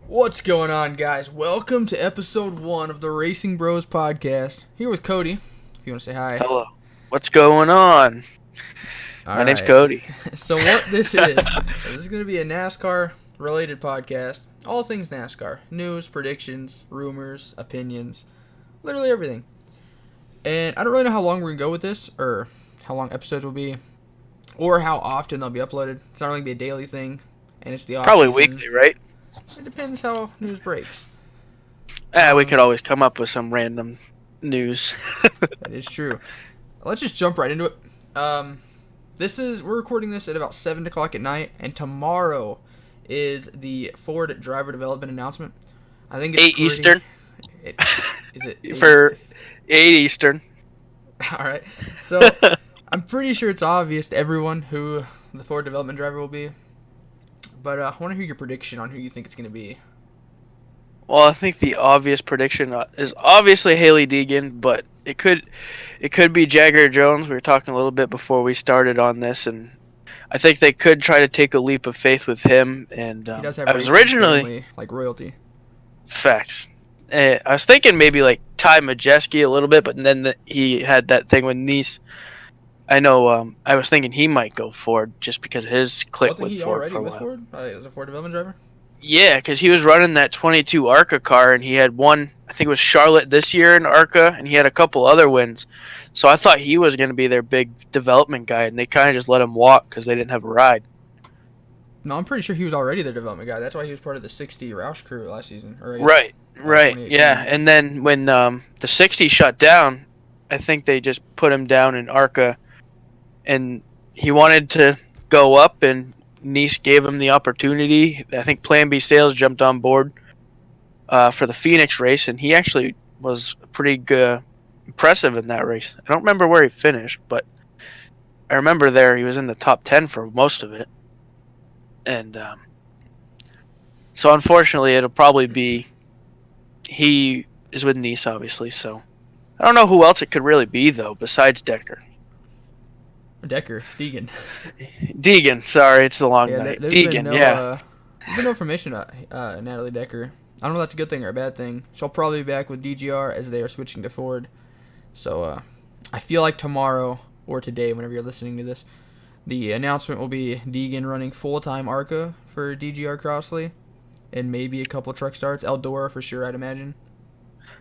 What's going on, guys? Welcome to episode 1 of the Racing Bros podcast. Here with Cody, if you want to say hi. Hello. What's going on? My name's Cody. So what this is going to be a NASCAR-related podcast. All things NASCAR. News, predictions, rumors, opinions, literally everything. And I don't really know how long we're going to go with this, or how long episodes will be, or how often they'll be uploaded. It's not really going to be a daily thing, and it's the off Probably season. weekly, right? It depends how news breaks. We could always come up with some random news. That is true. Let's just jump right into it. We're recording this at about 7 o'clock at night, and tomorrow is the Ford driver development announcement. I think it's 8 Eastern. Is it For 8 Eastern. All right. So I'm pretty sure it's obvious to everyone who the Ford development driver will be. But I want to hear your prediction on who you think it's going to be. Well, I think the obvious prediction is obviously Hailie Deegan, but it could be Jagger Jones. We were talking a little bit before we started on this, and I think they could try to take a leap of faith with him. And He does have I was racing originally family, like royalty. facts. I was thinking maybe like Ty Majeski a little bit, but then he had that thing with Nice. I know. I was thinking he might go Ford just because his click Wasn't with he Ford already for a with while. Ford? As a Ford development driver? Yeah, because he was running that 22 ARCA car, and he had one, I think it was Charlotte this year in ARCA, and he had a couple other wins. So I thought he was going to be their big development guy, and they kind of just let him walk because they didn't have a ride. No, I'm pretty sure he was already their development guy. That's why he was part of the 60 Roush crew last season. Or I guess, Right, 2018. yeah. And then when the 60 shut down, I think they just put him down in ARCA, and he wanted to go up, and Nice gave him the opportunity. I think Plan B Sales jumped on board for the Phoenix race, and he actually was pretty good, impressive in that race. I don't remember where he finished, but I remember he was in the top 10 for most of it. And so unfortunately, it'll probably be he is with Nice, obviously. So I don't know who else it could really be, though, besides Deegan. Deegan, sorry, it's the long night. Deegan, There's been no information about Natalie Decker. I don't know if that's a good thing or a bad thing. She'll probably be back with DGR as they are switching to Ford. So I feel like tomorrow or today, whenever you're listening to this, the announcement will be Deegan running full-time ARCA for DGR Crossley, and maybe a couple truck starts. Eldora for sure, I'd imagine.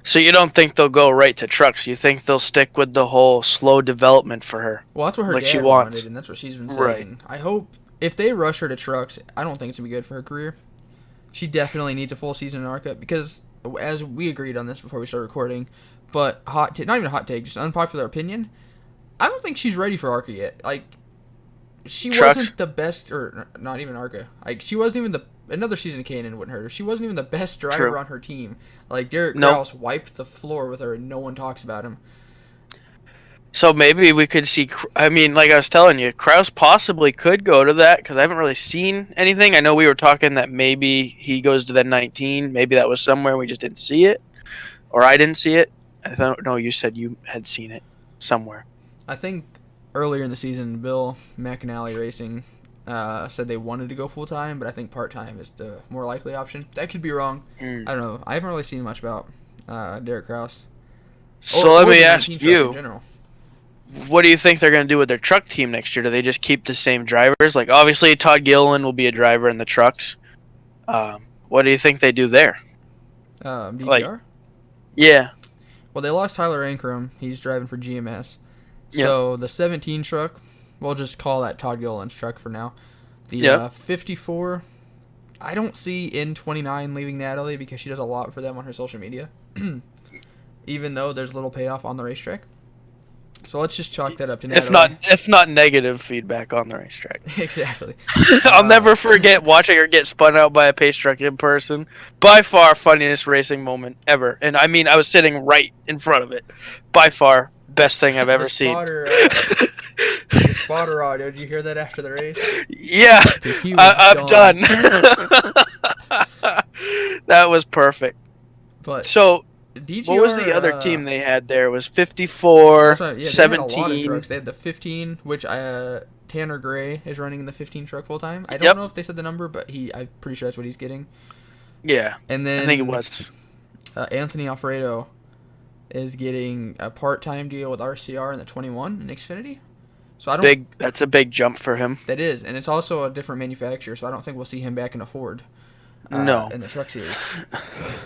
So you don't think they'll go right to trucks? You think they'll stick with the whole slow development for her? Well, that's what her like dad she wants. wanted, and that's what she's been saying. Right. I hope if they rush her to trucks, I don't think it's going to be good for her career. She definitely needs a full season in ARCA because, as we agreed on this before we started recording, but not even a hot take, just unpopular opinion, I don't think she's ready for ARCA yet. Like, she wasn't the best, or not even ARCA. Like, she wasn't even another season of K&N wouldn't hurt her. She wasn't even the best driver on her team. Like, Derek Krause wiped the floor with her, and no one talks about him. So maybe we could see, I mean, like I was telling you, Krause possibly could go to that, because I haven't really seen anything. I know we were talking that maybe he goes to that 19. Maybe that was somewhere we just didn't see it, or I didn't see it. I don't know, you said you had seen it somewhere. I think earlier in the season, Bill McAnally Racing said they wanted to go full-time, but I think part-time is the more likely option. That could be wrong. I don't know. I haven't really seen much about Derek Krause. So let me ask you, in general. What do you think they're going to do with their truck team next year? Do they just keep the same drivers? Like, obviously, Todd Gilliland will be a driver in the trucks. What do you think they do there? DGR? Yeah. Well, they lost Tyler Ankrum. He's driving for GMS. So the 17 truck, we'll just call that Todd Gilliland's truck for now. The 54, I don't see N29 leaving Natalie because she does a lot for them on her social media, even though there's little payoff on the racetrack. So let's just chalk that up to Natalie. If not negative feedback on the racetrack. Exactly. I'll never forget watching her get spun out by a pace truck in person. By far, funniest racing moment ever. And I mean, I was sitting right in front of it. By far, best thing I've ever seen. The spotter audio, did you hear that after the race? Yeah, I'm done. That was perfect. But so, DGR, what was the other team they had there? It was 54, 17. They had a lot of trucks. They had the 15, which Tanner Gray is running in the 15 truck full time. I don't know if they said the number, but I'm pretty sure that's what he's getting. Yeah, And then I think it was. Anthony Alfredo is getting a part-time deal with RCR in the 21 in Xfinity. So I don't. That's a big jump for him. That is, and it's also a different manufacturer, so I don't think we'll see him back in a Ford No. in the Truck Series.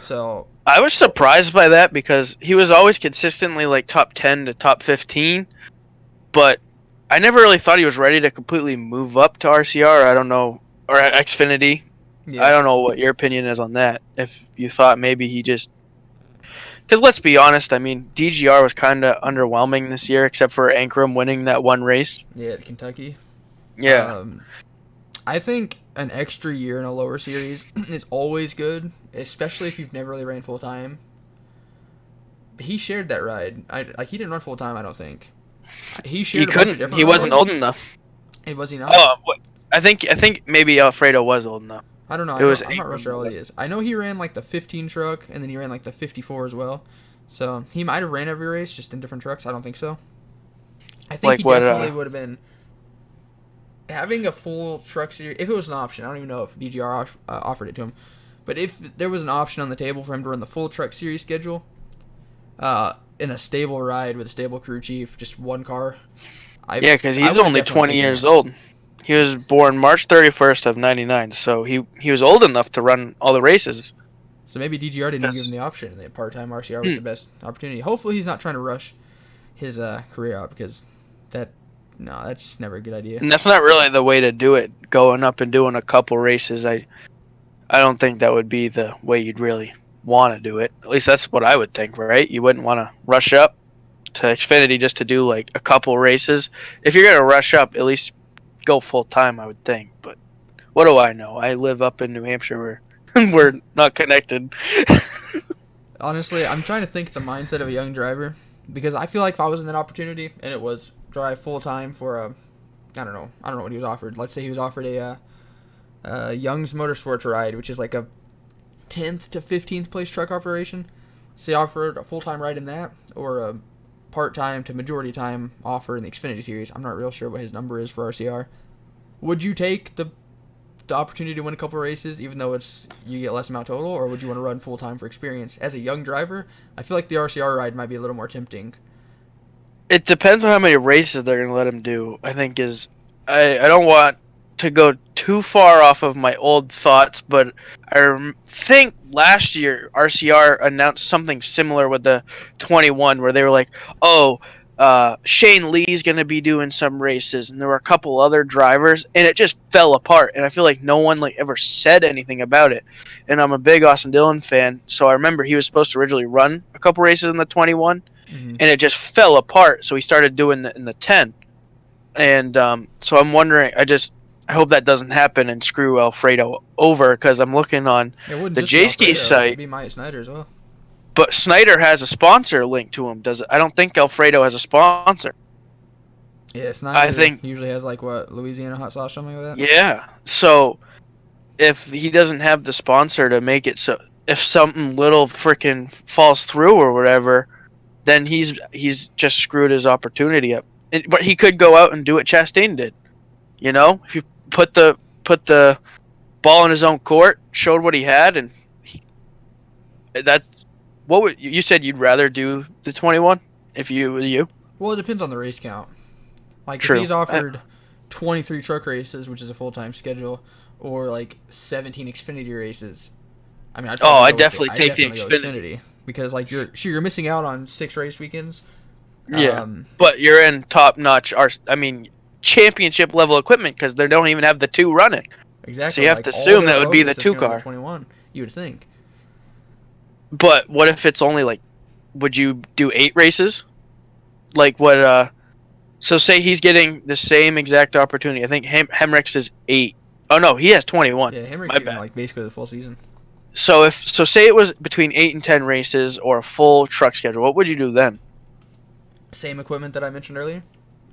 So I was surprised by that because he was always consistently like top 10 to top 15, but I never really thought he was ready to completely move up to RCR. I don't know, or Xfinity. yeah, I don't know what your opinion is on that. If you thought maybe he just, because let's be honest, I mean DGR was kind of underwhelming this year, except for Ankrum winning that one race. yeah, at Kentucky. Yeah, I think an extra year in a lower series is always good, especially if you've never really ran full time. He shared that ride. He didn't run full time. I don't think he shared. he A bunch of couldn't. different He wasn't rides. old enough. Hey, was he not? Oh, I think maybe Alfredo was old enough. I don't know. It was I'm not real Ankrum sure that how old was. he is. I know he ran like the 15 truck, and then he ran like the 54 as well. So he might have ran every race, just in different trucks. I don't think so. I think Like he what? definitely would have been having a full truck series. If it was an option, I don't even know if DGR offered it to him, but if there was an option on the table for him to run the full truck series schedule, in a stable ride with a stable crew chief, just one car. Yeah, because I he's would've only definitely 20 taken years it. old. He was born March 31st of 99, so he was old enough to run all the races. So maybe DGR didn't even give him 'Cause- the option, and the part-time RCR was the best opportunity. Hopefully, he's not trying to rush his career out because that's just never a good idea. and that's not really the way to do it. Going up and doing a couple races, I don't think that would be the way you'd really want to do it. At least that's what I would think, right? You wouldn't want to rush up to Xfinity just to do like a couple races. If you're gonna rush up, at least go full time, I would think. But what do I know? I live up in New Hampshire where we're not connected. Honestly, I'm trying to think the mindset of a young driver because I feel like if I was in that opportunity and it was drive full-time for I don't know what he was offered. Let's say he was offered a Young's Motorsports ride, which is like a 10th to 15th place truck operation. Say offered a full-time ride in that, or a part-time to majority time offer in the Xfinity Series. I'm not real sure what his number is for RCR. Would you take the opportunity to win a couple races, even though you get less amount total, or would you want to run full-time for experience? As a young driver, I feel like the RCR ride might be a little more tempting. It depends on how many races they're gonna let him do. I don't want to go too far off of my old thoughts, but think last year RCR announced something similar with the 21, where they were like, "Oh, Shane Lee's gonna be doing some races," and there were a couple other drivers, and it just fell apart. And I feel like no one like ever said anything about it. And I'm a big Austin Dillon fan, so I remember he was supposed to originally run a couple races in the 21, Mm-hmm. and it just fell apart. So he started doing in the 10, and so I'm wondering. I hope that doesn't happen and screw Alfredo over, because I'm looking on It wouldn't the just be JSK Alfredo; it'd site, be Myatt Snyder as well. but Snyder has a sponsor linked to him. Does it? I don't think Alfredo has a sponsor. Yeah, I Snyder think, usually has like what, Louisiana hot sauce, something like that. yeah. So if he doesn't have the sponsor to make it so, if something little freaking falls through or whatever, then he's just screwed his opportunity up. But he could go out and do what Chastain did. You know, if you put the ball in his own court, showed what he had, and that's what would you said you'd rather do the 21 if you. Well, it depends on the race count. Like if True. he's offered 23 truck races, which is a full-time schedule, or like 17 Xfinity races, I mean, I'd definitely take the go Xfinity. because like you're missing out on 6 race weekends. Yeah, but you're in top-notch, championship level equipment, because they don't even have the 2 running. Exactly. So you have like, to all assume their that would be the focus is 2 gonna be car. 21. You would think. But what if it's only like, would you do 8 races? Like what? So say he's getting the same exact opportunity. I think Hemrick's is 8. Oh no, he has 21. Yeah, Henry's My getting bad. like basically the full season. So say it was between 8 and 10 races or a full truck schedule, what would you do then? Same equipment that I mentioned earlier.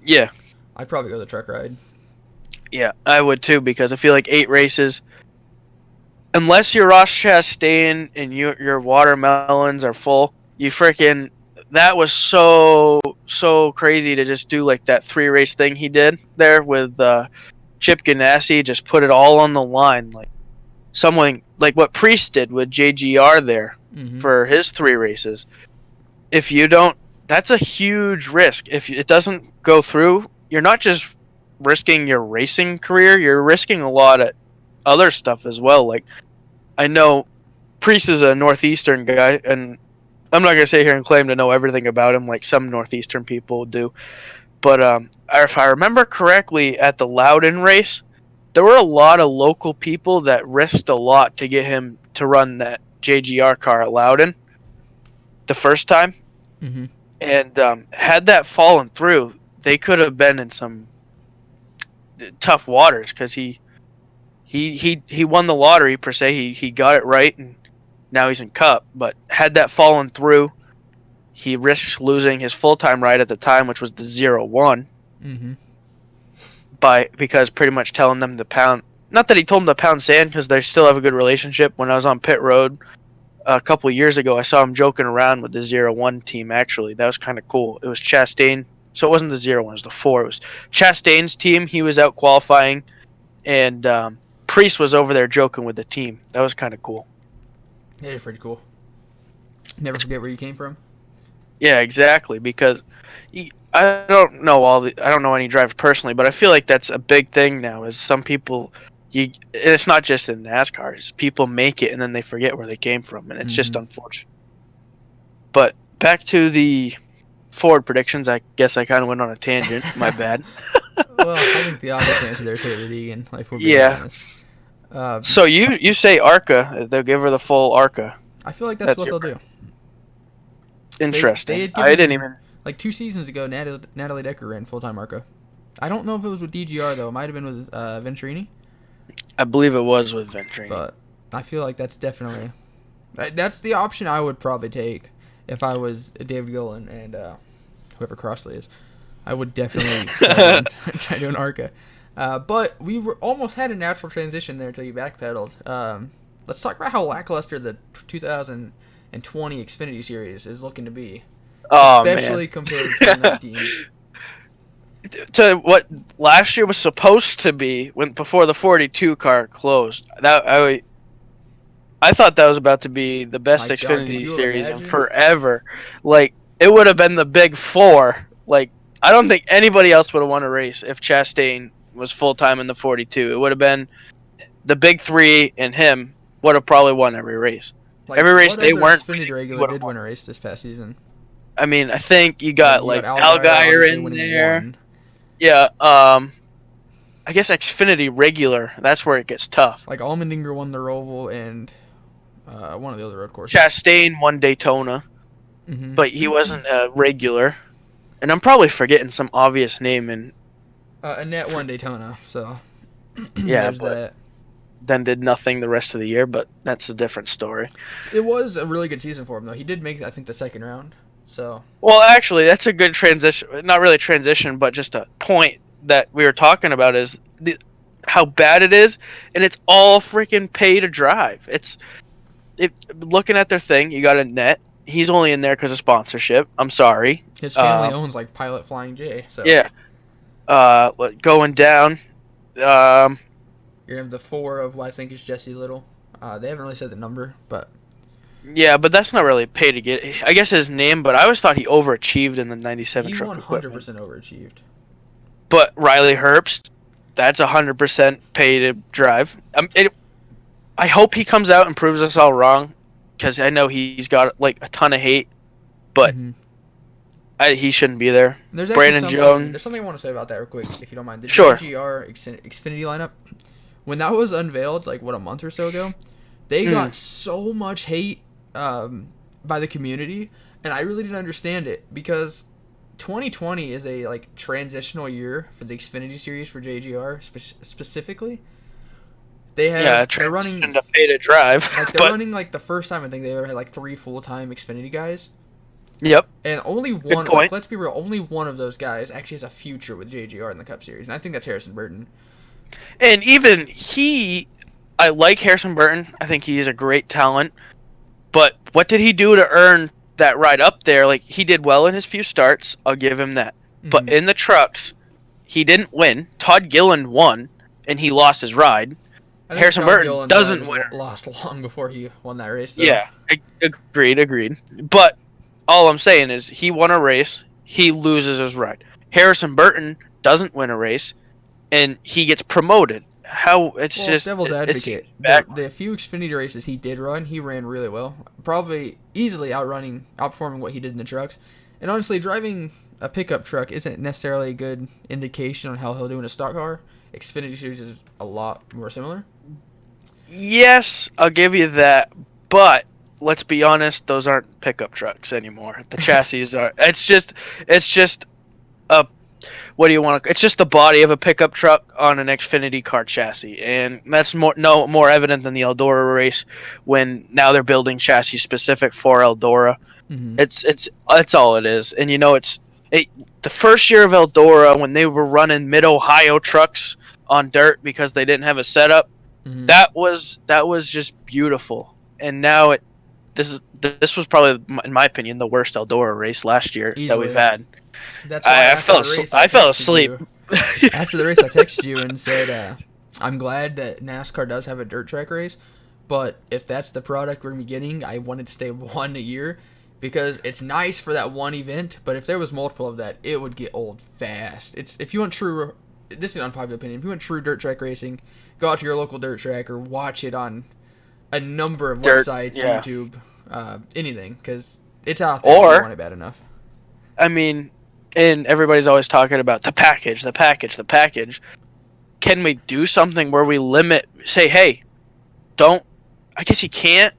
Yeah, I'd probably go the truck ride. yeah, I would too, because I feel like 8 races, unless your Ross Chastain and your watermelons are full, you freaking, that was so crazy to just do like that 3 race thing he did there with Chip Ganassi, just put it all on the line. Like, someone like what Priest did with JGR there Mm-hmm. for his 3 races. If you don't, that's a huge risk. If it doesn't go through, you're not just risking your racing career, you're risking a lot of other stuff as well. Like, I know Priest is a Northeastern guy, and I'm not going to sit here and claim to know everything about him like some Northeastern people do. But if I remember correctly, at the Loudon race, there were a lot of local people that risked a lot to get him to run that JGR car at Loudon the first time. Mm-hmm. And had that fallen through, they could have been in some tough waters because he won the lottery per se. He got it right, and now he's in Cup. But had that fallen through, he risks losing his full-time ride at the time, which was the 01. Mm-hmm. Because pretty much telling them to pound. Not that he told them to pound sand, because they still have a good relationship. When I was on pit road a couple years ago, I saw him joking around with the 01 team. Actually, that was kind of cool. It was Chastain, so it wasn't the 01, it was the 4. It was Chastain's team. He was out qualifying, and Priest was over there joking with the team. That was kind of cool. That is pretty cool. Never forget where you came from. Yeah, exactly. Because I don't know any drivers personally, but I feel like that's a big thing now. Is some people, it's not just in NASCAR. It's people make it and then they forget where they came from, and it's just unfortunate. But back to the Ford predictions. I guess I kind of went on a tangent. My bad. Well, I think the obvious answer there is Hailie Deegan. Like, we're being honest. So you say ARCA? They'll give her the full ARCA. I feel like that's what they'll do. Interesting. I didn't even. Like 2 seasons ago, Natalie Decker ran full-time ARCA. I don't know if it was with DGR, though. It might have been with Venturini. I believe it was with Venturini. But I feel like that's definitely... That's the option I would probably take if I was David Gillen and whoever Crossley is. I would definitely try to do an ARCA. But we almost had a natural transition there until you backpedaled. Let's talk about how lackluster the 2020 Xfinity Series is looking to be. Oh, especially man. compared to 2019. To what last year was supposed to be before the 42 car closed. I thought that was about to be the best Xfinity Series in forever. Like, it would have been the big 4. Like, I don't think anybody else would have won a race if Chastain was full time in the 42. It would have been the big 3, and him would have probably won every race. Like, every race they weren't. Xfinity regular did win a race this past season. I mean, I think you got Allgaier in there. Yeah, I guess Xfinity regular, that's where it gets tough. Like, Allmendinger won the Roval and one of the other road courses. Chastain won Daytona, but he wasn't a regular. And I'm probably forgetting some obvious name. And Annette won Daytona, so yeah, there's that. Then did nothing the rest of the year, but that's a different story. It was a really good season for him, though. He did make, I think, the second round. So. Well, actually, that's a good transition. Not really transition, but just a point that we were talking about is how bad it is, and it's all freaking pay to drive. Looking at their thing, you got Annette. He's only in there because of sponsorship. I'm sorry. His family owns like Pilot Flying J. So. Yeah. Going down. You're gonna have the 4 of what I think is Jesse Little. They haven't really said the number, but. Yeah, but that's not really pay to get. I guess his name, but I always thought he overachieved in the 97 truck equipment. He 100% overachieved. But Riley Herbst, that's 100% pay to drive. I hope he comes out and proves us all wrong, because I know he's got like a ton of hate, but he shouldn't be there. Brandon Jones. There's something I want to say about that real quick, if you don't mind. The sure. GR Xfinity lineup, when that was unveiled, like a month or so ago, they got so much hate by the community, and I really didn't understand it, because 2020 is a transitional year for the Xfinity Series for JGR specifically. They're running to pay to drive. Running the first time I think they ever had 3 full-time Xfinity guys. Yep. And only one. Let's be real. Only one of those guys actually has a future with JGR in the Cup Series, and I think that's Harrison Burton. And even I like Harrison Burton. I think he is a great talent. But what did he do to earn that ride up there? He did well in his few starts. I'll give him that. But in the trucks, he didn't win. Todd Gilliland won, and he lost his ride. I think Harrison Todd Burton Gilliland doesn't win. lost long before he won that race. Though. Yeah, agreed. But all I'm saying is he won a race, he loses his ride. Harrison Burton doesn't win a race, and he gets promoted. How it's well, just devil's advocate. The few Xfinity races he did run, he ran really well. Probably easily outperforming what he did in the trucks. And honestly, driving a pickup truck isn't necessarily a good indication on how he'll do in a stock car. Xfinity Series is a lot more similar. Yes, I'll give you that, but let's be honest, those aren't pickup trucks anymore. The chassis are. It's just a. What do you want to? It's just the body of a pickup truck on an Xfinity car chassis, and that's more evident than the Eldora race when now they're building chassis specific for Eldora. Mm-hmm. That's all it is, and the first year of Eldora when they were running Mid Ohio trucks on dirt because they didn't have a setup. Mm-hmm. That was just beautiful, and now this was probably, in my opinion, the worst Eldora race last year that we've had. That's why I fell asleep. After the race, I texted you and said, "I'm glad that NASCAR does have a dirt track race, but if that's the product we're getting, I want it to stay one a year because it's nice for that one event. But if there was multiple of that, it would get old fast. If you want true, this is an unpopular opinion. If you want true dirt track racing, go out to your local dirt track or watch it on a number of websites, YouTube, anything, because it's out there if you want it bad enough. I mean, and everybody's always talking about the package. Can we do something where we say, hey, I guess you can't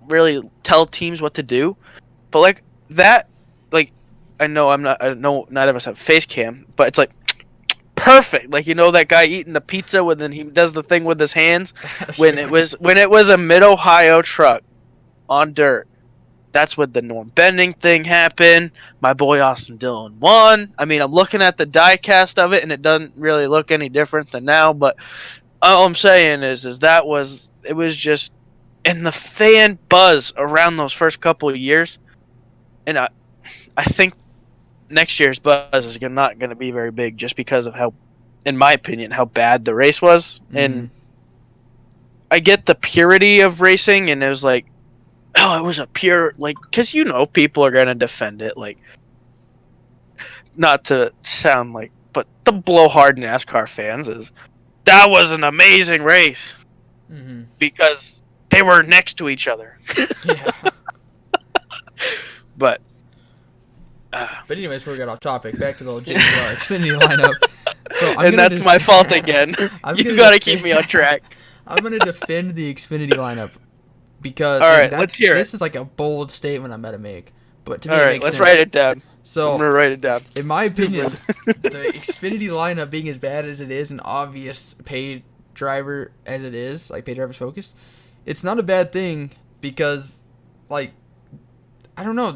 really tell teams what to do, but like that, like, I know neither of us have face cam, but it's like, perfect. Like, that guy eating the pizza when then he does the thing with his hands. When it was a Mid Ohio truck on dirt, that's when the Norm Bending thing happened. My boy Austin Dillon won. I mean, I'm looking at the diecast of it, and it doesn't really look any different than now. But all I'm saying is it was just, and the fan buzz around those first couple of years, and I think next year's buzz is not going to be very big just because of how, in my opinion, how bad the race was. Mm-hmm. And I get the purity of racing, and it was like, oh, it was a pure, like, because people are going to defend it, like, not to sound like, but the blowhard NASCAR fans that was an amazing race. Mm-hmm. Because they were next to each other. Yeah. But anyways, before we got off topic, back to the JGR Xfinity lineup. So that's my fault again. You got to keep me on track. I'm going to defend the Xfinity lineup because all right, let's hear it. This is like a bold statement I'm about to make, but to me, all right, it makes let's sense. write it down. So I'm going to write it down. In my opinion, the Xfinity lineup being as bad as it is, an obvious paid driver as it is, like paid drivers focused, it's not a bad thing because, like, I don't know,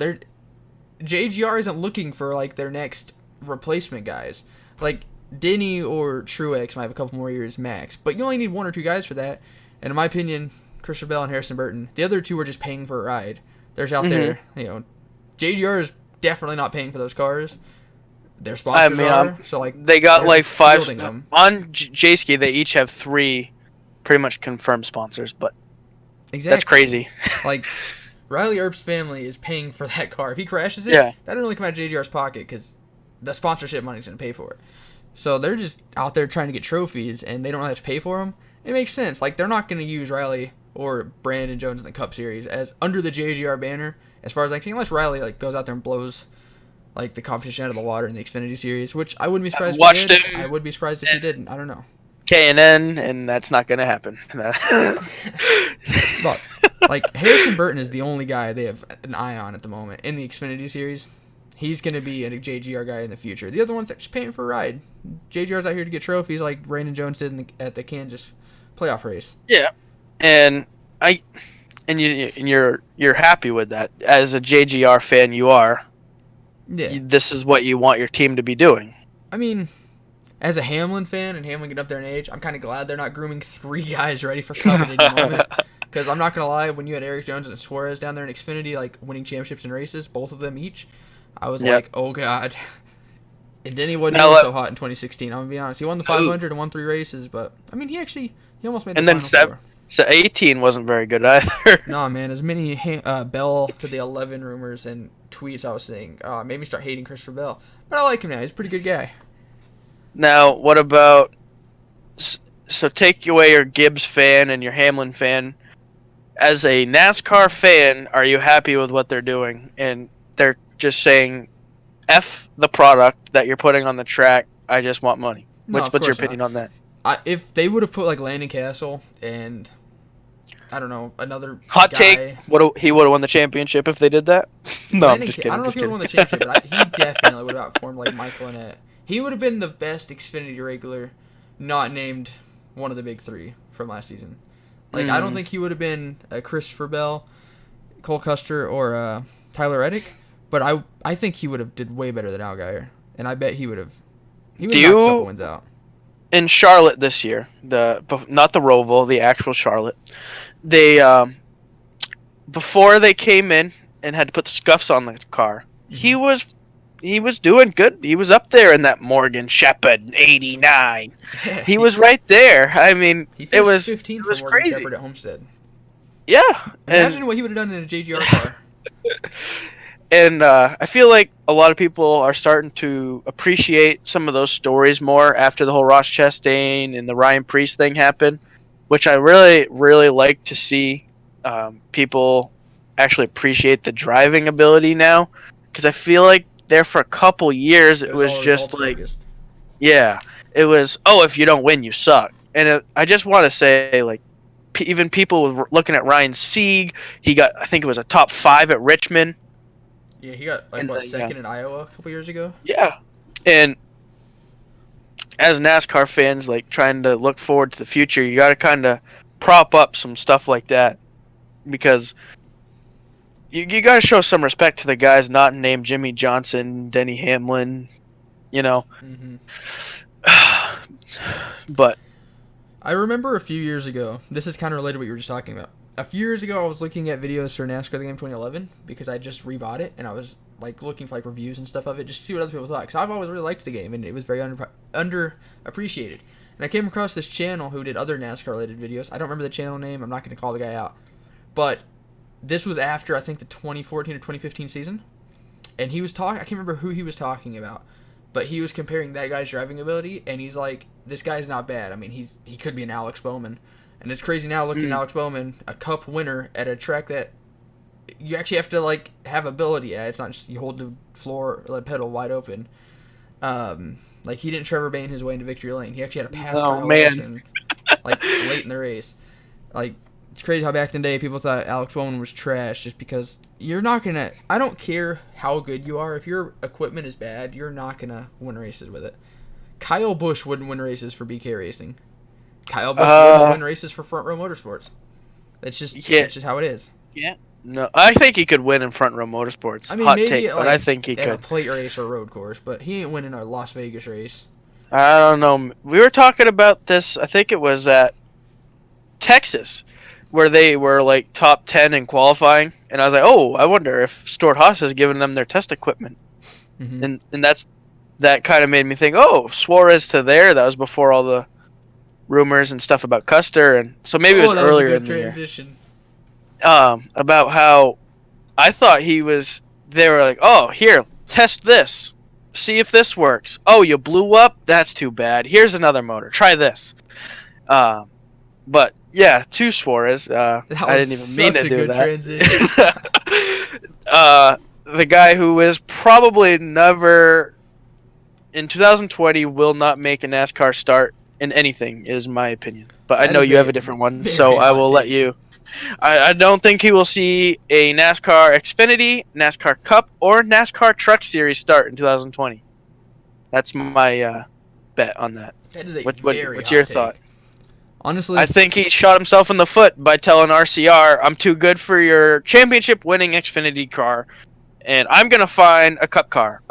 JGR isn't looking for like their next replacement guys. Like Denny or Truex might have a couple more years max, but you only need one or two guys for that. And in my opinion, Christopher Bell and Harrison Burton, the other two are just paying for a ride. They're out there, JGR is definitely not paying for those cars. Their sponsors are, so like they got like 5 on J-Ski. They each have 3 pretty much confirmed sponsors, but exactly. That's crazy. Like Riley Earp's family is paying for that car. If he crashes it, that doesn't really come out of JGR's pocket because the sponsorship money's going to pay for it. So they're just out there trying to get trophies, and they don't really have to pay for them. It makes sense. Like, they're not going to use Riley or Brandon Jones in the Cup Series as under the JGR banner, as far as I can, unless Riley like goes out there and blows like the competition out of the water in the Xfinity Series, which I wouldn't be surprised if he did. I would be surprised if he didn't. I don't know. K&N, and that's not going to happen. But like Harrison Burton is the only guy they have an eye on at the moment in the Xfinity Series. He's going to be a JGR guy in the future. The other one's just paying for a ride. JGR's out here to get trophies like Brandon Jones did at the Kansas playoff race. Yeah, and you're happy with that as a JGR fan. You are. Yeah. This is what you want your team to be doing. I mean, as a Hamlin fan and Hamlin getting up there in age, I'm kind of glad they're not grooming 3 guys ready for Cup at any moment. Because I'm not going to lie, when you had Eric Jones and Suarez down there in Xfinity, like winning championships and races, both of them each, I was like, oh, God. And then he wasn't so hot in 2016, I'm going to be honest. He won the 500 and won 3 races, but, I mean, he actually He almost made the And then final four. so 18 wasn't very good either. Nah, man, as many Bell to the 11 rumors and tweets I was seeing made me start hating Christopher Bell. But I like him now. He's a pretty good guy. Now, what about... So take away your Gibbs fan and your Hamlin fan. As a NASCAR fan, are you happy with what they're doing? And they're just saying, F the product that you're putting on the track, I just want money. No, What's your opinion on that? If they would have put like Landon Castle and I don't know another Hot guy, take: he would have won the championship if they did that. No, I'm just kidding. I don't know if he would have won the championship, but he definitely would have outperformed like Michael Annett. He would have been the best Xfinity regular, not named one of the big three from last season. Like I don't think he would have been a Christopher Bell, Cole Custer, or Tyler Reddick, but I think he would have did way better than Allgaier, and I bet he would have. He would have knocked a couple wins out. In Charlotte this year, not the Roval, the actual Charlotte, they before they came in and had to put the scuffs on the car, he was doing good. He was up there in that Morgan Shepherd 89. He was right there. I mean, it was 15th for Morgan crazy. Shepherd at Homestead. Yeah, Imagine what he would have done in a JGR car. And I feel like a lot of people are starting to appreciate some of those stories more after the whole Ross Chastain and the Ryan Preece thing happened, which I really, really like to see people actually appreciate the driving ability now. Because I feel like there for a couple years it was just like, yeah, it was, oh, if you don't win, you suck. And I just want to say, like, even people were looking at Ryan Sieg, he got, I think it was a top 5 at Richmond. Yeah, he got second in Iowa a couple years ago. Yeah, and as NASCAR fans, like trying to look forward to the future, you got to kind of prop up some stuff like that because you got to show some respect to the guys not named Jimmy Johnson, Denny Hamlin, you know. But I remember a few years ago. This is kind of related to what you were just talking about. A few years ago, I was looking at videos for NASCAR the Game 2011 because I just rebought it, and I was like looking for like reviews and stuff of it just to see what other people thought. Because I've always really liked the game, and it was very underappreciated. And I came across this channel who did other NASCAR related videos. I don't remember the channel name. I'm not going to call the guy out, but this was after I think the 2014 or 2015 season, and he was talking. I can't remember who he was talking about, but he was comparing that guy's driving ability, and he's like, "This guy's not bad. I mean, he could be an Alex Bowman." And it's crazy now looking at Alex Bowman, a Cup winner at a track that you actually have to like have ability at. It's not just you hold the floor or the pedal wide open. Like he didn't Trevor Bayne his way into victory lane. He actually had to pass Kyle Larson like late in the race. Like it's crazy how back in the day people thought Alex Bowman was trash just because you're not gonna. I don't care how good you are. If your equipment is bad, you're not gonna win races with it. Kyle Busch wouldn't win races for BK Racing. Kyle Busch wouldn't win races for Front Row Motorsports. That's just how it is. Yeah. No, I think he could win in Front Row Motorsports. I mean, hot maybe take, like, but I think he at could. a plate race or road course, but he ain't winning a Las Vegas race. I don't know. We were talking about this. I think it was at Texas, where they were like top 10 in qualifying, and I was like, oh, I wonder if Stuart Haas has given them their test equipment, and that kind of made me think, oh, Suarez to there. That was before all the rumors and stuff about Custer, and so maybe it was earlier in the year. About how I thought he was. They were like, oh, here, test this, see if this works. Oh, you blew up. That's too bad. Here's another motor. Try this. But yeah, to Suarez. I didn't even mean to do that. The guy who is probably never in 2020 will not make a NASCAR start in anything, is my opinion. But I know you have a different one, so I will let you. I don't think he will see a NASCAR Xfinity, NASCAR Cup, or NASCAR Truck Series start in 2020. That's my bet on that. That is a what's your thought? Honestly, I think he shot himself in the foot by telling RCR, I'm too good for your championship-winning Xfinity car, and I'm going to find a Cup car.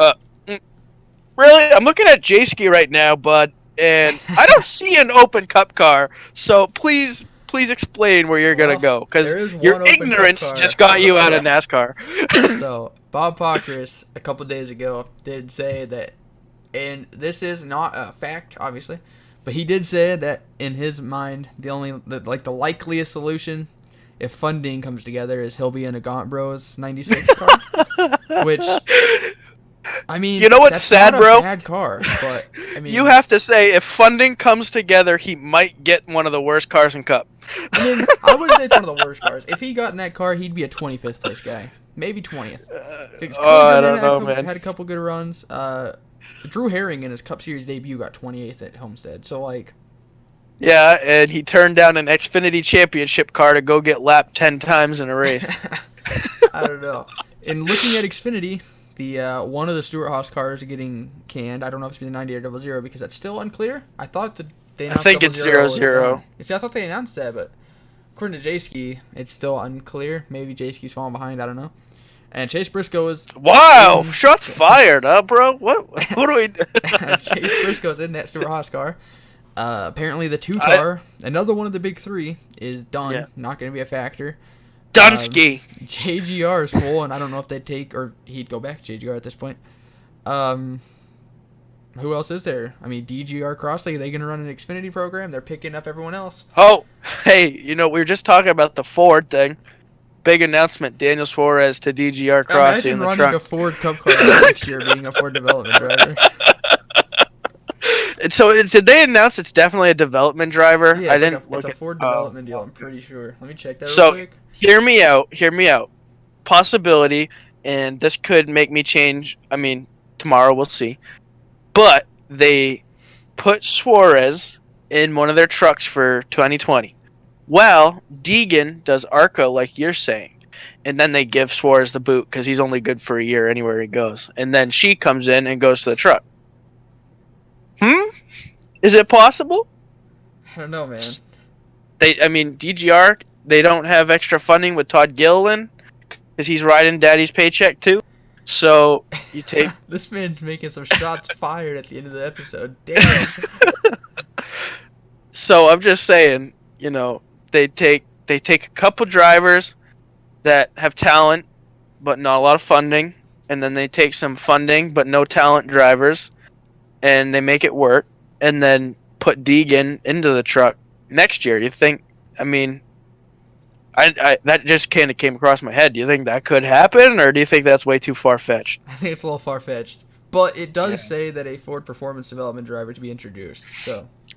Really? I'm looking at J-Ski right now, bud, and I don't see an open Cup car, so please explain where you're going to go, because your ignorance just got you out of NASCAR. So, Bob Pockris, a couple days ago, did say that, and this is not a fact, obviously, But he did say that in his mind, the likeliest solution, if funding comes together, is he'll be in a Gaunt Bros 96 car. Which, I mean, you know what's that's sad, not a bro? bad car, but I mean, You have to say if funding comes together, he might get one of the worst cars in Cup. I mean, I wouldn't say it's one of the worst cars. If he got in that car, he'd be a 25th place guy, maybe 20th. I don't know, man. Had a couple good runs. Drew Herring in his Cup Series debut got 28th at Homestead. So like, yeah, and he turned down an Xfinity Championship car to go get lapped 10 times in a race. I don't know. In looking at Xfinity, the one of the Stuart Haas cars are getting canned. I don't know if it's been the 90 or 00 because that's still unclear. I thought that they announced I think it's 00. See, I thought they announced that, but according to J-Ski, it's still unclear. Maybe J-Ski's falling behind. I don't know. And Chase Briscoe is... Wow! Shots fired, huh, bro? What do we do? Chase Briscoe's in that Stuart Haas car. Apparently the 2 car, another one of the big 3, is done. Yeah. Not going to be a factor. Dunsky. JGR is full, and I don't know if they'd take... Or he'd go back to JGR at this point. Who else is there? I mean, DGR Crossley, they going to run an Xfinity program? They're picking up everyone else. Oh, hey, we were just talking about the Ford thing. Big announcement, Daniel Suarez to DGR Crossley in the running truck. A Ford Cup car next year being a Ford development driver. So did they announce it's definitely a development driver? Yeah, it's a Ford development deal, I'm pretty sure. Let me check that real quick. Hear me out. Possibility, and this could make me change. I mean, tomorrow we'll see. But they put Suarez in one of their trucks for 2020. Well, Deegan does ARCA like you're saying, and then they give Suarez the boot because he's only good for a year anywhere he goes. And then she comes in and goes to the truck. Is it possible? I don't know, man. DGR, they don't have extra funding with Todd Gilliland because he's riding Daddy's paycheck too. So you take this man's making some shots fired at the end of the episode. Damn. So I'm just saying, they take a couple drivers that have talent but not a lot of funding, and then they take some funding but no talent drivers, and they make it work, and then put Deegan into the truck next year. You think? I mean, I that just kind of came across my head. Do you think that could happen, or do you think that's way too far-fetched? I think it's a little far-fetched, but it does say that a Ford performance development driver to be introduced.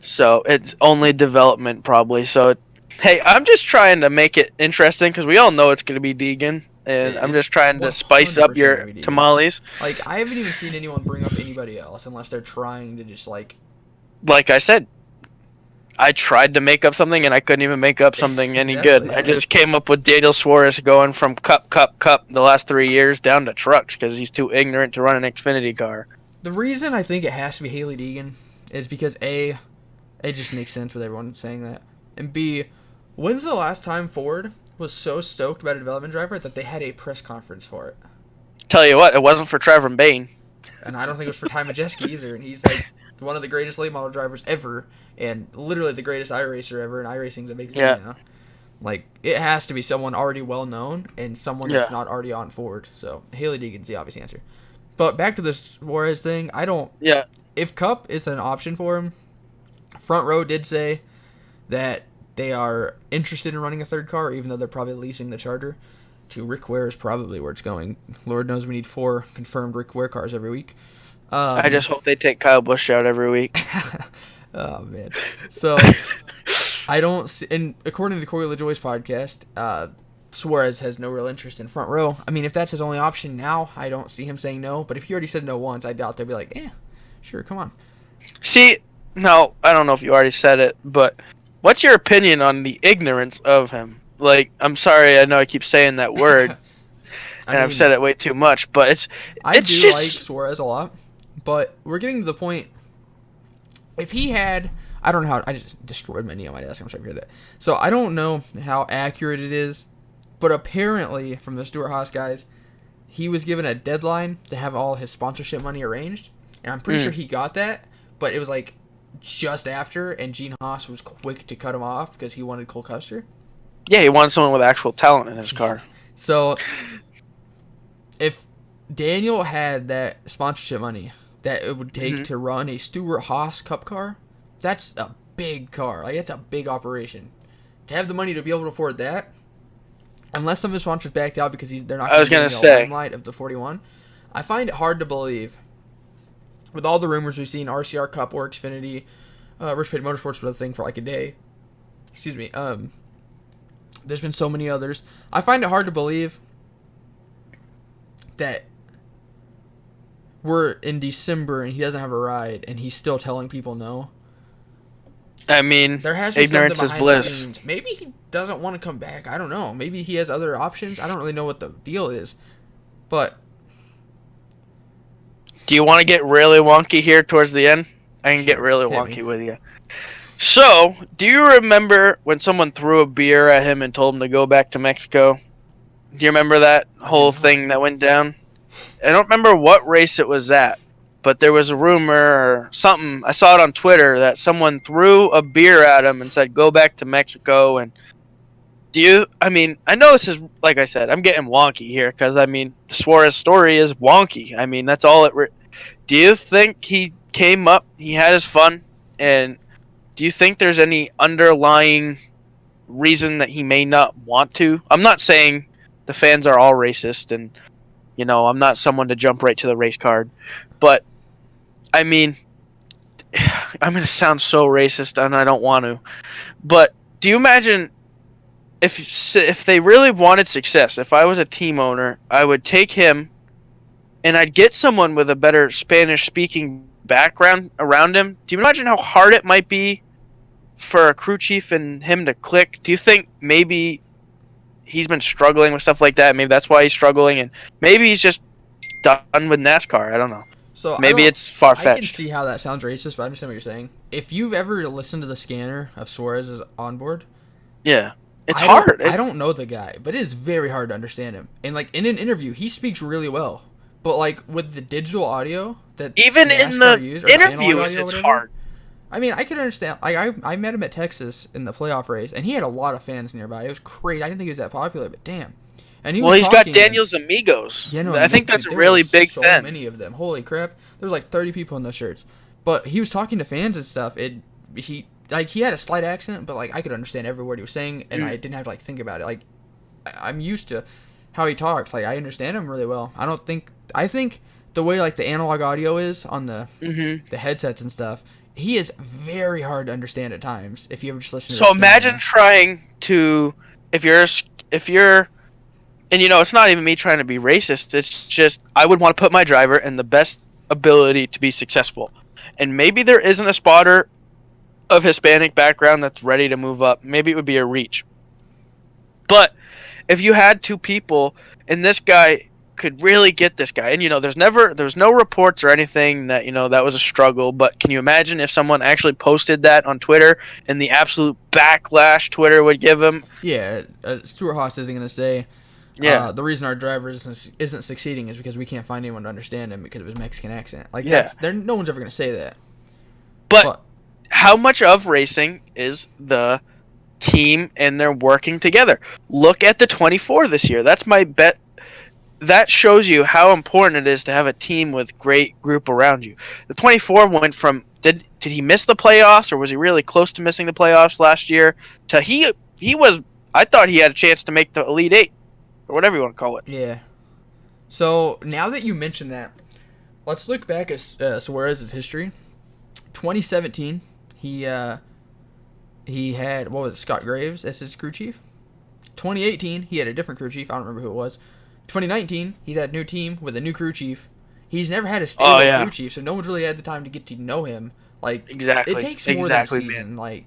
So it's only development probably. So, hey, I'm just trying to make it interesting because we all know it's going to be Deegan, and I'm just trying to spice up your tamales. Like, I haven't even seen anyone bring up anybody else unless they're trying to just like I said, I tried to make up something and I couldn't even make up something any good. I just came up with Daniel Suarez going from cup the last 3 years down to trucks because he's too ignorant to run an Xfinity car. The reason I think it has to be Hailie Deegan is because A, it just makes sense with everyone saying that, and B, when's the last time Ford was so stoked about a development driver that they had a press conference for it? Tell you what, it wasn't for Trevor Bain. And I don't think it was for Ty Majeski either, and he's like one of the greatest late model drivers ever, and literally the greatest iRacer ever, and iRacing's a big thing now. Like, it has to be someone already well known and someone that's not already on Ford. So Hailie Deegan's the obvious answer. But back to this Suarez thing, I don't. Yeah. If Cup is an option for him, Front Row did say that they are interested in running a third car, even though they're probably leasing the Charger. To Rick Ware is probably where it's going. Lord knows we need 4 confirmed Rick Ware cars every week. I just hope they take Kyle Busch out every week. Oh, man. So, I don't see, and according to Corey LaJoy's podcast, Suarez has no real interest in Front Row. I mean, if that's his only option now, I don't see him saying no. But if he already said no once, I doubt they'll be like, sure, come on. See, no, I don't know if you already said it, but what's your opinion on the ignorance of him? Like, I'm sorry, I know I keep saying that word, and I've said it way too much, but I do like Suarez a lot, but we're getting to the point. If he had, I don't know how, I just destroyed my knee on my desk. I'm sorry to hear that. So I don't know how accurate it is, but apparently from the Stuart Haas guys, he was given a deadline to have all his sponsorship money arranged, and I'm pretty sure he got that, but it was like just after, and Gene Haas was quick to cut him off because he wanted Cole Custer. Yeah, he wanted someone with actual talent in his car. So, if Daniel had that sponsorship money that it would take to run a Stuart Haas Cup car, That's a big car. Like, it's a big operation. To have the money to be able to afford that, unless some of his sponsors backed out because they're not going to get the limelight of the 41, I find it hard to believe, with all the rumors we've seen, RCR Cup or Xfinity, Rich Pit Motorsports was a thing for like a day. Excuse me. There's been so many others. I find it hard to believe that we're in December and he doesn't have a ride and he's still telling people no. I mean, there has been ignorance something is behind bliss. the scenes. Maybe he doesn't want to come back. I don't know. Maybe he has other options. I don't really know what the deal is. But do you want to get really wonky here towards the end? I can get really wonky with you. So, do you remember when someone threw a beer at him and told him to go back to Mexico? Do you remember that whole thing that went down? I don't remember what race it was at, but there was a rumor or something. I saw it on Twitter that someone threw a beer at him and said, go back to Mexico. And I know this is, like I said, I'm getting wonky here because, the Suarez story is wonky. That's all do you think he came up, he had his fun, and do you think there's any underlying reason that he may not want to? I'm not saying the fans are all racist, and I'm not someone to jump right to the race card, but I'm going to sound so racist, and I don't want to. But do you imagine if they really wanted success? If I was a team owner, I would take him, and I'd get someone with a better Spanish-speaking background around him. Do you imagine how hard it might be for a crew chief and him to click? Do you think maybe he's been struggling with stuff like that? Maybe that's why he's struggling, and maybe he's just done with NASCAR. I don't know. So maybe it's far-fetched. I can see how that sounds racist, but I understand what you're saying. If you've ever listened to the scanner of Suarez's onboard, yeah, it's hard. I don't know the guy, but it is very hard to understand him. And like in an interview, he speaks really well. But like with the digital audio that even in the interviews, it's hard. I could understand. Like I met him at Texas in the playoff race, and he had a lot of fans nearby. It was crazy. I didn't think he was that popular, but damn. And he's got Daniel's Amigos. Yeah, no, I think that's a really big thing. So many of them. Holy crap! There was like 30 people in those shirts. But he was talking to fans and stuff. He had a slight accent, but like I could understand every word he was saying, and I didn't have to like think about it. Like I'm used to how he talks. Like I understand him really well. I think the way like the analog audio is on the headsets and stuff, he is very hard to understand at times if you ever just listen to So imagine trying to if you're and it's not even me trying to be racist, it's just I would want to put my driver in the best ability to be successful. And maybe there isn't a spotter of Hispanic background that's ready to move up. Maybe it would be a reach. But if you had two people and this guy could really get this guy, and there's no reports or anything that that was a struggle, but can you imagine if someone actually posted that on Twitter and the absolute backlash Twitter would give him? Yeah, Stuart Haas isn't going to say the reason our driver isn't succeeding is because we can't find anyone to understand him because of his Mexican accent. Like no one's ever going to say that. But how much of racing is the team and they're working together? Look at the 24 this year. That's my bet. That shows you how important it is to have a team with great group around you. The 24 went from did he miss the playoffs or was he really close to missing the playoffs last year to I thought he had a chance to make the Elite 8 or whatever you want to call it. Yeah. So now that you mention that, let's look back at Suarez's history. 2017, he had Scott Graves as his crew chief. 2018, he had a different crew chief. I don't remember who it was. 2019, he's had a new team with a new crew chief. He's never had a stable crew chief, so no one's really had the time to get to know him. Like exactly, it takes more than a season. Man. Like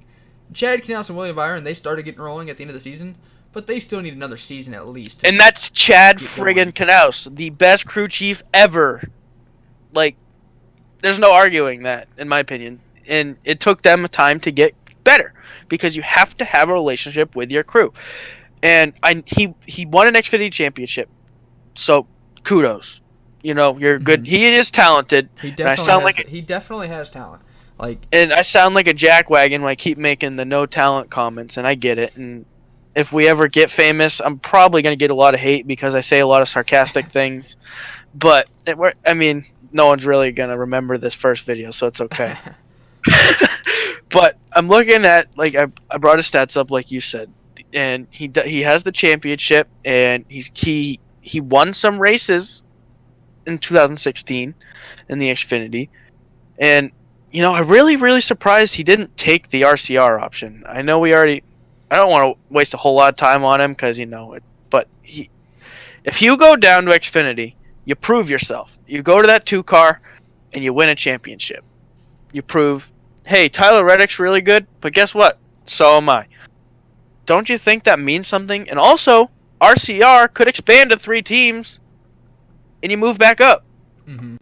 Chad Knaus and William Byron, they started getting rolling at the end of the season, but they still need another season at least. And that's Chad friggin' Knaus, the best crew chief ever. Like, there's no arguing that, in my opinion. And it took them time to get better because you have to have a relationship with your crew. And he won an Xfinity championship. So kudos, you're good. He is talented. He definitely has talent. And I sound like a jackwagon when I keep making the no talent comments, and I get it. And if we ever get famous, I'm probably gonna get a lot of hate because I say a lot of sarcastic things. But no one's really gonna remember this first video, so it's okay. But I'm looking at, like, I brought his stats up, like you said, and he has the championship, and he won some races in 2016 in the Xfinity, and I'm really surprised he didn't take the RCR option. I know I don't want to waste a whole lot of time on him because but if you go down to Xfinity, you prove yourself. You go to that 2 car and you win a championship. You prove, hey, Tyler Reddick's really good, but guess what? So am I. Don't you think that means something? And also, RCR could expand to 3 teams, and you move back up. Mm-hmm.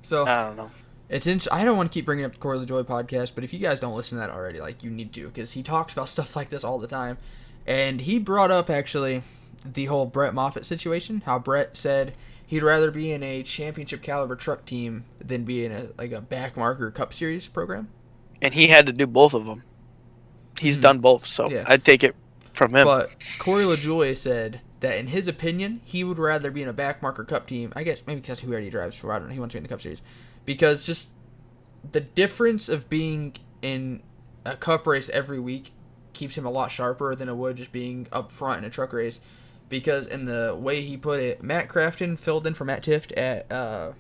So I don't know. I don't want to keep bringing up the Corey LaJoy podcast, but if you guys don't listen to that already, like, you need to, because he talks about stuff like this all the time. And he brought up, actually, the whole Brett Moffitt situation, how Brett said he'd rather be in a championship caliber truck team than be in a back marker Cup Series program. And he had to do both of them. He's done both, so yeah. I'd take it from him. But Corey LaJoy said that, in his opinion, he would rather be in a back marker Cup team. I guess maybe that's who he already drives for. I don't know. He wants to be in the Cup Series. Because just the difference of being in a Cup race every week keeps him a lot sharper than it would just being up front in a truck race. Because in the way he put it, Matt Crafton filled in for Matt Tift at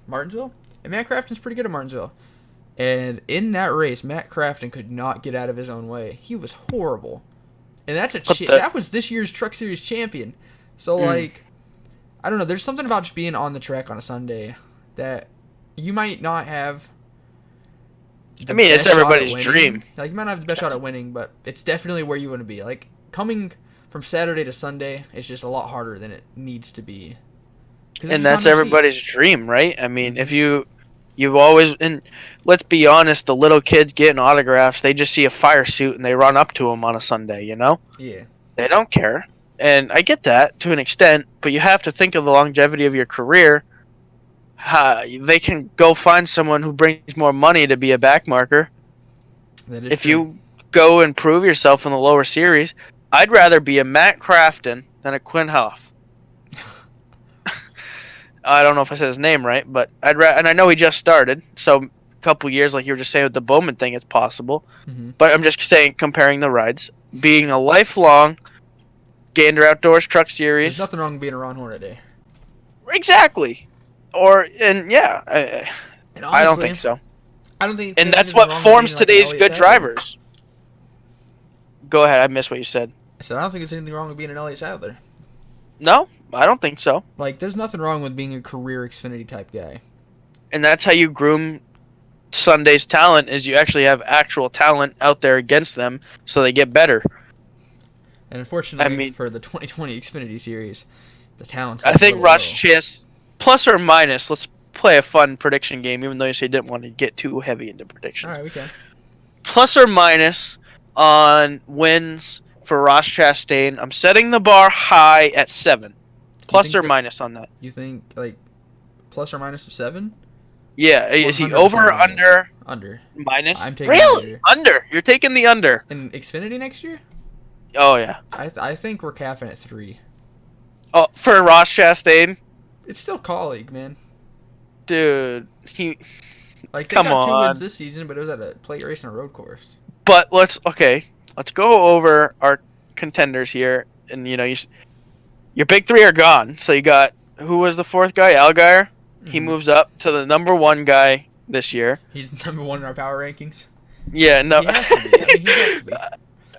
Martinsville. And Matt Crafton's pretty good at Martinsville. And in that race, Matt Crafton could not get out of his own way. He was horrible. And that was this year's Truck Series champion. So, like, I don't know. There's something about just being on the track on a Sunday that you might not have. It's everybody's dream. Like, you might not have the best shot at winning, but it's definitely where you want to be. Like, coming from Saturday to Sunday is just a lot harder than it needs to be. And that's everybody's dream, right? I mean, if you've always, and let's be honest, the little kids getting autographs, they just see a fire suit and they run up to them on a Sunday, Yeah. They don't care. And I get that to an extent, but you have to think of the longevity of your career. They can go find someone who brings more money to be a back marker. If you go and prove yourself in the lower series, I'd rather be a Matt Crafton than a Quinn Hoff. I don't know if I said his name right, but and I know he just started, so a couple years, like you were just saying with the Bowman thing, it's possible. Mm-hmm. But I'm just saying, comparing the rides, being a lifelong Gander Outdoors Truck Series. There's nothing wrong with being a Ron Hornaday. Exactly. I don't think so. I don't think, and that's what forms today's good drivers. Go ahead. I missed what you said. I said I don't think there's anything wrong with being an Elliott Sadler. No, I don't think so. Like, there's nothing wrong with being a career Xfinity type guy. And that's how you groom Sunday's talent, is you actually have actual talent out there against them, so they get better. And unfortunately, for the 2020 Xfinity Series, the talent's I think Ross Chase, plus or minus, let's play a fun prediction game, even though you say you didn't want to get too heavy into predictions. All right, we can. Plus or minus on wins for Ross Chastain. I'm setting the bar high at 7. Plus or minus on that. You think, like, plus or minus of 7? Yeah. Is he over or under? Under. Minus? I'm taking really? Under. You're taking the under. In Xfinity next year? Oh, yeah. I think we're capping at 3. Oh, for Ross Chastain? It's still colleague, man. Dude, they got 2 wins this season, but it was at a plate race and a road course. But let's go over our contenders here, and your big 3 are gone. So you got, who was the 4th guy? Allgaier. Mm-hmm. He moves up to the number 1 guy this year. He's number 1 in our power rankings. Yeah, no. He has to be. He has to be.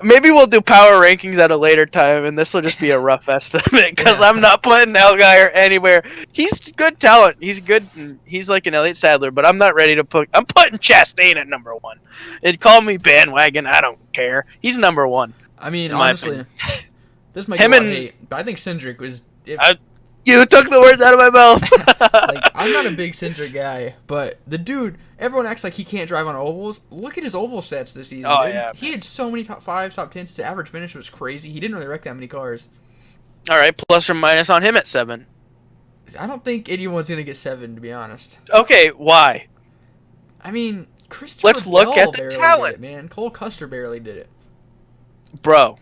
Maybe we'll do power rankings at a later time, and this will just be a rough estimate, because I'm not putting Allgaier anywhere. He's good talent. He's good. He's like an Elliott Sadler, but I'm not ready to put... I'm putting Chastain at number 1. It'd call me bandwagon. I don't care. He's number 1. I mean, honestly, this might get a lot of hate, but I think Cindric was... You took the words out of my mouth. I'm not a big Cindric guy, but the dude, everyone acts like he can't drive on ovals. Look at his oval stats this season. Oh, dude. yeah. He had so many top 5s, top 10s. His average finish was crazy. He didn't really wreck that many cars. All right, plus or minus on him at 7. I don't think anyone's going to get 7, to be honest. Okay, why? I mean, Christopher Let's look Bell at the barely talent. did it, man. Cole Custer barely did it. Bro.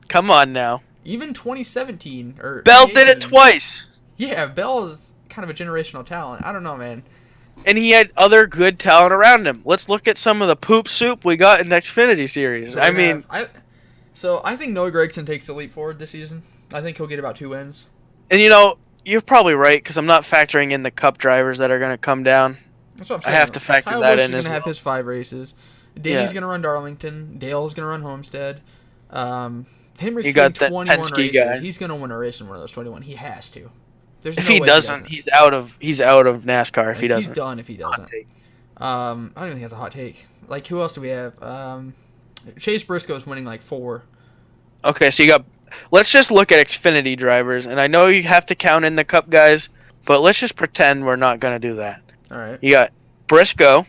Come on now. Even 2017 or Bell did it twice. Yeah, Bell is kind of a generational talent. I don't know, man. and he had other good talent around him. Let's look at some of the poop soup we got in the Xfinity Series. So I think Noah Gragson takes a leap forward this season. I think he'll get about 2 wins. And you're probably right because I'm not factoring in the Cup drivers that are going to come down. That's what I'm saying. I have to factor Kyle that Busch in is as going to well. have his 5 races. Danny's going to run Darlington. Dale's going to run Homestead. Henrik's You got doing that 21 Penske races. guy. He's going to win a race in one of those 21. He has to. There's If no he way doesn't, he's out of NASCAR. If he doesn't, he's done. If he doesn't, Hot take. I don't even think that's a hot take. Like, who else do we have? Chase Briscoe's winning like 4. Okay, so let's just look at Xfinity drivers, and I know you have to count in the Cup guys, but let's just pretend we're not gonna do that. All right. You got Briscoe,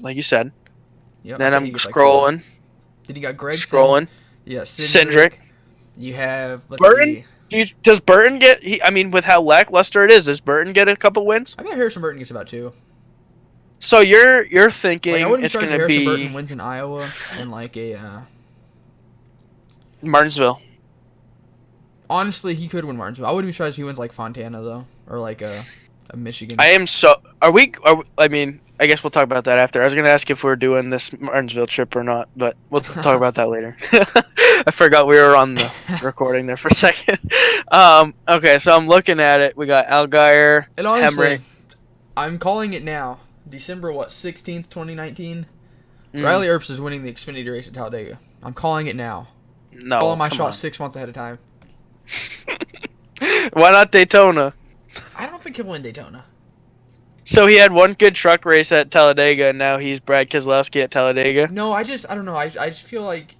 like you said. Yep, Then I I'm think he gets, like, scrolling. 4. Then you got Gregson. Scrolling. Yeah, Cindric. You have Burton. Does Burton get? With how lackluster it is, does Burton get a couple wins? I bet Harrison Burton gets about 2. So you're thinking Like, I wouldn't it's be surprised if gonna Harrison be Burton wins in Iowa and like a. Martinsville. Honestly, he could win Martinsville. I wouldn't be surprised if he wins like Fontana though, or like a Michigan. I mean, I guess we'll talk about that after. I was gonna ask if we're doing this Martinsville trip or not, but we'll talk about that later. I forgot we were on the recording there for a second. Okay, so I'm looking at it. We got Allgaier, And honestly, Hemrick. I'm calling it now. December 16th, 2019. Riley Earps is winning the Xfinity race at Talladega. I'm calling it now. No, Calling my come shot on. 6 months ahead of time. Why not Daytona? I don't think he'll win Daytona. So he had one good truck race at Talladega, and now he's Brad Keselowski at Talladega. No, I don't know. I just feel like,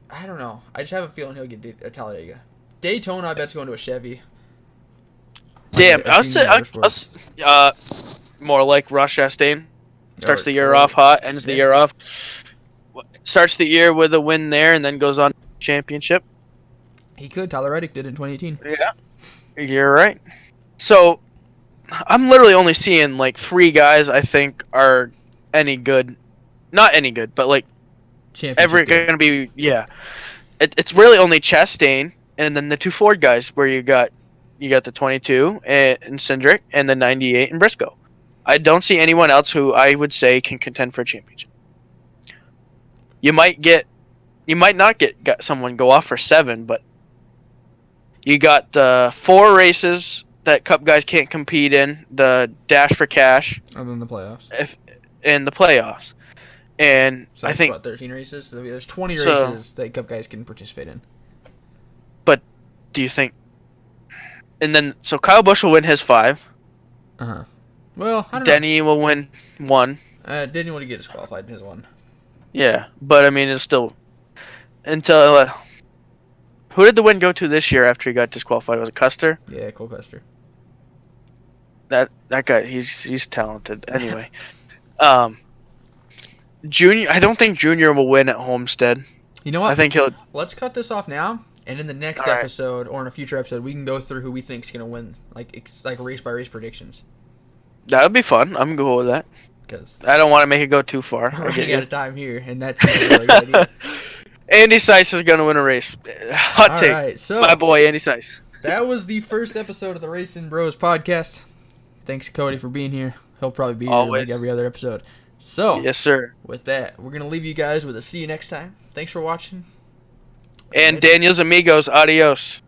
I don't know. I just have a feeling he'll get Talladega. Daytona, I bet's going to a Chevy. Damn, Like a I'll Junior say Motorsports. more like Rush Chastain. Starts the year Or- off hot, ends the yeah. year off. Starts the year with a win there, and then goes on to the championship. He could. Tyler Reddick did in 2018. Yeah, you're right. So I'm literally only seeing like 3 guys I think are any good. Not any good, but like Championship game. gonna be It's really only Chastain and then the 2 Ford guys where you got the 22 and Cindric and the 98 and Briscoe. I don't see anyone else who I would say can contend for a championship. You might not get someone go off for 7, but you got the 4 races that Cup guys can't compete in, the Dash for Cash, And then the playoffs. and the playoffs. And So I that's think, what, 13 races? So there's 20 So- races that Cup guys can participate in. but do you think? And then so Kyle Busch will win his 5. Uh-huh. Well, I don't Denny will win 1. know. Didn't want to get disqualified in his one. Yeah, but I mean it's still until who did the win go to this year after he got disqualified? Was it Custer? Yeah, Cole Custer. That guy, he's talented. Anyway, Junior. I don't think Junior will win at Homestead. You know what? I think he'll. Let's cut this off now, and in the next All right. episode or in a future episode, we can go through who we think's gonna win, like race by race predictions. That would be fun. I'm cool with that. Because I don't want to make it go too far. we're running out of time here, and that's a really good idea. Andy Seiss is gonna win a race. Hot All take. right, so My boy Andy Seiss. that was the first episode of the Racing Bros podcast. Thanks, Cody, for being here. He'll probably be here Always. like every other episode. So, Yes, sir. with that, we're gonna leave you guys with a see you next time. Thanks for watching. And Daniel's Amigos. Adios.